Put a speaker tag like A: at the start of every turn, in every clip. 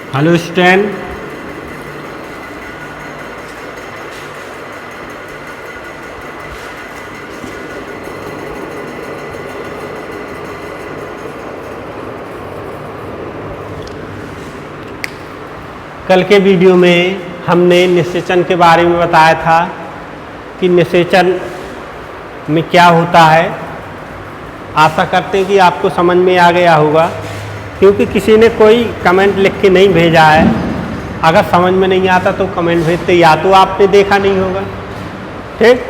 A: Hello student, कल के video में हमने निषेचन के बारे में बताया था कि निषेचन में क्या होता है। आशा करते हैं कि आपको समझ में आ गया होगा, क्योंकि किसी ने कोई कमेंट लिख के नहीं भेजा है। अगर समझ में नहीं आता तो कमेंट भेजते, या तो आपने देखा नहीं होगा। ठीक,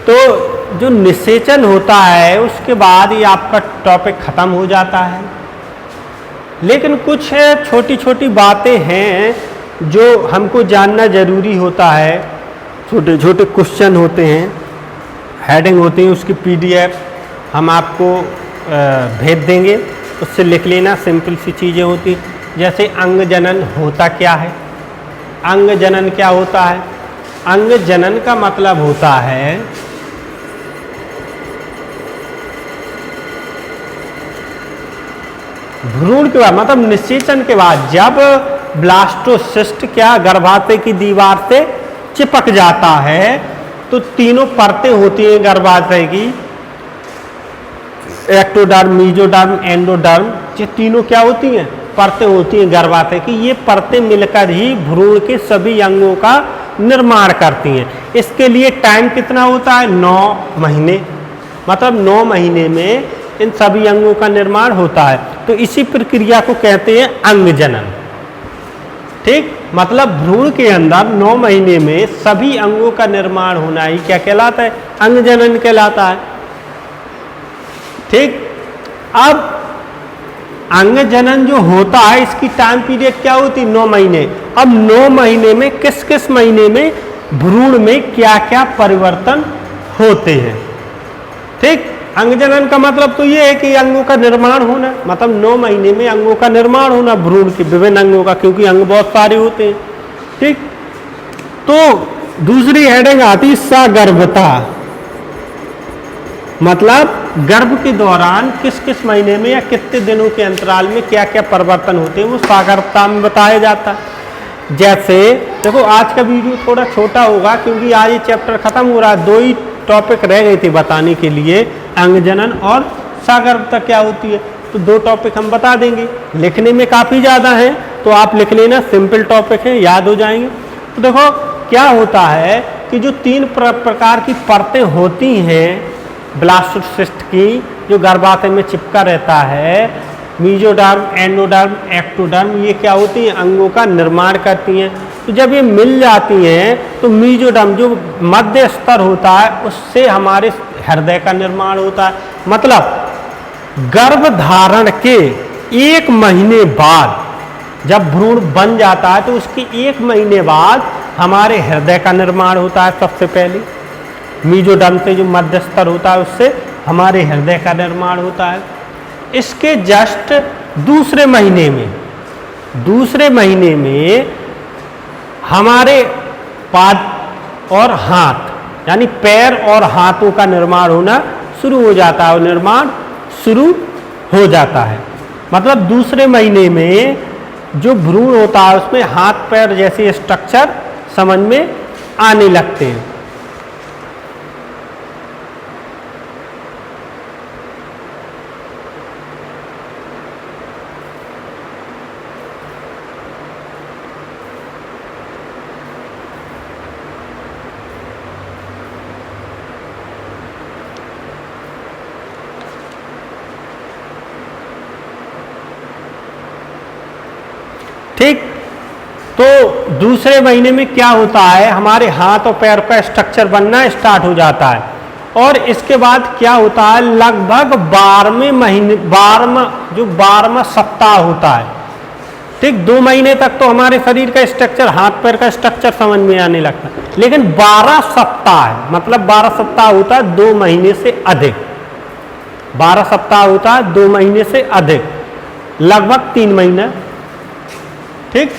A: तो जो निषेचन होता है उसके बाद ही आपका टॉपिक ख़त्म हो जाता है। लेकिन कुछ छोटी छोटी बातें हैं जो हमको जानना ज़रूरी होता है। छोटे छोटे क्वेश्चन होते हैं, हेडिंग होती है, उसकी PDF हम आपको भेज देंगे, उससे लिख लेना। सिंपल सी चीज़ें होती, जैसे अंग जनन होता क्या है। अंग जनन क्या होता है? अंग जनन का मतलब होता है भ्रूण के बाद, मतलब निषेचन के बाद जब ब्लास्टोसिस्ट क्या गर्भाशय की दीवार से चिपक जाता है तो तीनों परतें होती हैं गर्भाशय की, एक्टोडर्म, मीजोडर्म, एंडोडर्म। ये तीनों क्या होती हैं? परतें होती हैं गर्भाशय की। ये परतें मिलकर ही भ्रूण के सभी अंगों का निर्माण करती हैं। इसके लिए टाइम कितना होता है? 9 महीने। मतलब 9 महीने में इन सभी अंगों का निर्माण होता है। तो इसी प्रक्रिया को कहते हैं अंग जनन। ठीक, मतलब भ्रूण के अंदर 9 महीने में सभी अंगों का निर्माण होना ही क्या कहलाता है? अंग जनन कहलाता है। ठीक, अब अंग जनन जो होता है इसकी टाइम पीरियड क्या होती है? 9 महीने। अब 9 महीने में किस किस महीने में भ्रूण में क्या क्या परिवर्तन होते हैं? ठीक, अंग जनन का मतलब तो ये है कि अंगों का निर्माण होना, मतलब 9 महीने में अंगों का निर्माण होना भ्रूण के विभिन्न अंगों का, क्योंकि अंग बहुत सारे होते हैं। ठीक, तो दूसरी हेडिंग आती सगर्भता, मतलब गर्भ के दौरान किस किस महीने में या कितने दिनों के अंतराल में क्या क्या परिवर्तन होते हैं वो सगर्भता में बताया जाता है। जैसे देखो, आज का वीडियो थोड़ा छोटा होगा क्योंकि आज ये चैप्टर खत्म हो रहा है। 2 ही टॉपिक रह गए थे बताने के लिए, अंग जनन और सगर्भता क्या होती है। तो 2 टॉपिक हम बता देंगे। लिखने में काफ़ी ज़्यादा है तो आप लिख लेना, सिंपल टॉपिक है, याद हो जाएंगे। तो देखो क्या होता है कि जो 3 प्रकार की परतें होती हैं ब्लास्टोसिस्ट की, जो गर्भाशय में चिपका रहता है, मीजोडर्म, एंडोडर्म, एक्टोडर्म, ये क्या होती हैं? अंगों का निर्माण करती हैं। तो जब ये मिल जाती हैं तो मीजोडर्म जो मध्य स्तर होता है उससे हमारे हृदय का निर्माण होता है। मतलब गर्भधारण के 1 महीने बाद जब भ्रूण बन जाता है तो उसके 1 महीने बाद हमारे हृदय का निर्माण होता है। सबसे पहले मीजोडर्म से जो मध्य स्तर होता है उससे हमारे हृदय का निर्माण होता है। इसके जस्ट दूसरे महीने में हमारे पाद और हाथ, यानी पैर और हाथों का निर्माण होना शुरू हो जाता है, और निर्माण शुरू हो जाता है। मतलब दूसरे महीने में जो भ्रूण होता है उसमें हाथ पैर जैसे स्ट्रक्चर समझ में आने लगते हैं। ठीक, तो दूसरे महीने में क्या होता है? हमारे हाथ और पैर का स्ट्रक्चर बनना स्टार्ट हो जाता है। और इसके बाद क्या होता है? लगभग 12वां सप्ताह होता है। ठीक, 2 महीने तक तो हमारे शरीर का स्ट्रक्चर, हाथ पैर का स्ट्रक्चर समझ में आने लगता है। लेकिन 12 सप्ताह है, मतलब 12 सप्ताह होता है 2 महीने से अधिक। 12 सप्ताह होता है 2 महीने से अधिक, लगभग 3 महीना। ठीक,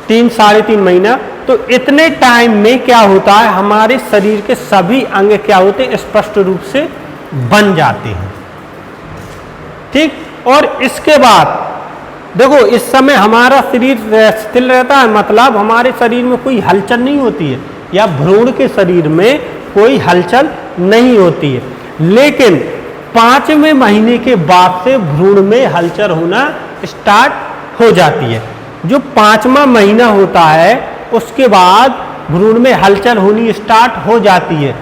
A: 3 साढ़े 3 महीना। तो इतने टाइम में क्या होता है? हमारे शरीर के सभी अंग क्या होते हैं? स्पष्ट रूप से बन जाते हैं। ठीक, और इसके बाद देखो इस समय हमारा शरीर स्थिर रहता है, मतलब हमारे शरीर में कोई हलचल नहीं होती है, या भ्रूण के शरीर में कोई हलचल नहीं होती है। लेकिन 5वें महीने के बाद से भ्रूण में हलचल होना स्टार्ट हो जाती है। जो 5वां महीना होता है उसके बाद भ्रूण में हलचल होनी स्टार्ट हो जाती है।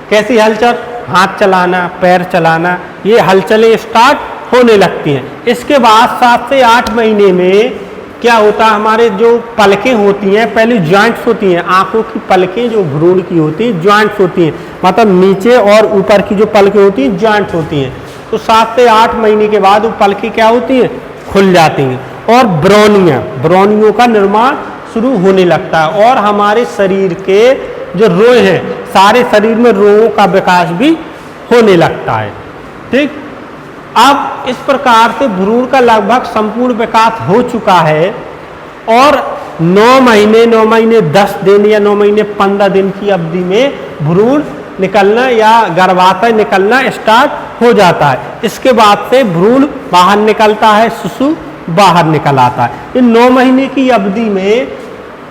A: कैसी हलचल? हाथ चलाना, पैर चलाना, ये हलचलें स्टार्ट होने लगती हैं। इसके बाद 7 से 8 महीने में क्या होता है, हमारे जो पलकें होती हैं, पहले जॉइंट्स होती हैं, आंखों की पलकें जो भ्रूण की होती हैं जॉइंट्स होती हैं, मतलब नीचे और ऊपर की जो पलकें होती हैं जॉइंट्स होती हैं। तो 7 से 8 महीने के बाद वो पलकें क्या होती हैं, खुल जाती हैं, और ब्रौनियों का निर्माण शुरू होने लगता है, और हमारे शरीर के जो रोए हैं, सारे शरीर में रोओं का विकास भी होने लगता है। ठीक, अब इस प्रकार से भ्रूण का लगभग संपूर्ण विकास हो चुका है, और 9 महीने 10 दिन या 9 महीने 15 दिन की अवधि में भ्रूण निकलना या गर्भाशय निकलना स्टार्ट हो जाता है। इसके बाद से भ्रूण बाहर निकलता है, शिशु बाहर निकल आता है। इन 9 महीने की अवधि में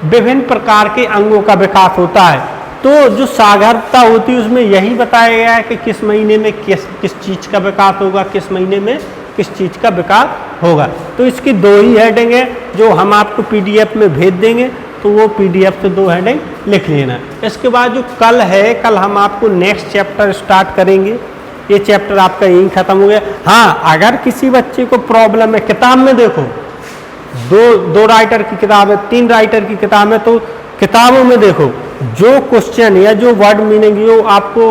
A: विभिन्न प्रकार के अंगों का विकास होता है। तो जो साक्षरता होती है उसमें यही बताया गया है कि किस महीने में किस चीज़ का विकास होगा, किस महीने में किस चीज़ का विकास होगा। तो इसकी 2 ही हेडिंग है जो हम आपको PDF में भेज देंगे, तो वो PDF से 2 हेडिंग लिख लेना। इसके बाद जो कल है, कल हम आपको नेक्स्ट चैप्टर स्टार्ट करेंगे। ये चैप्टर आपका यही खत्म हो गया। हाँ, अगर किसी बच्चे को प्रॉब्लम है, किताब में देखो, दो राइटर की किताब है, 3 राइटर की किताब है, तो किताबों में देखो जो क्वेश्चन या जो वर्ड मीनिंग जो आपको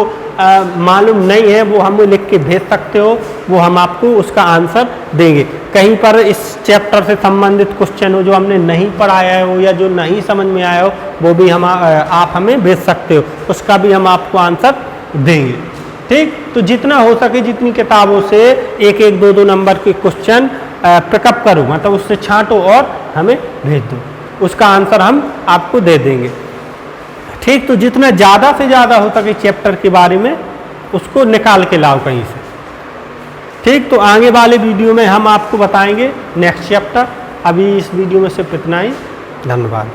A: मालूम नहीं है वो हमें लिख के भेज सकते हो, वो हम आपको उसका आंसर देंगे। कहीं पर इस चैप्टर से संबंधित क्वेश्चन हो जो हमने नहीं पढ़ाया हो या जो नहीं समझ में आया हो, वो भी आप हमें भेज सकते हो, उसका भी हम आपको आंसर देंगे। ठीक, तो जितना हो सके जितनी किताबों से 1-1, 2-2 नंबर के क्वेश्चन पिकअप करो, मतलब उससे छांटो और हमें भेज दो, उसका आंसर हम आपको दे देंगे। ठीक, तो जितना ज़्यादा से ज़्यादा हो सके चैप्टर के बारे में उसको निकाल के लाओ कहीं से। ठीक, तो आगे वाले वीडियो में हम आपको बताएंगे नेक्स्ट चैप्टर। अभी इस वीडियो में सिर्फ इतना ही। धन्यवाद।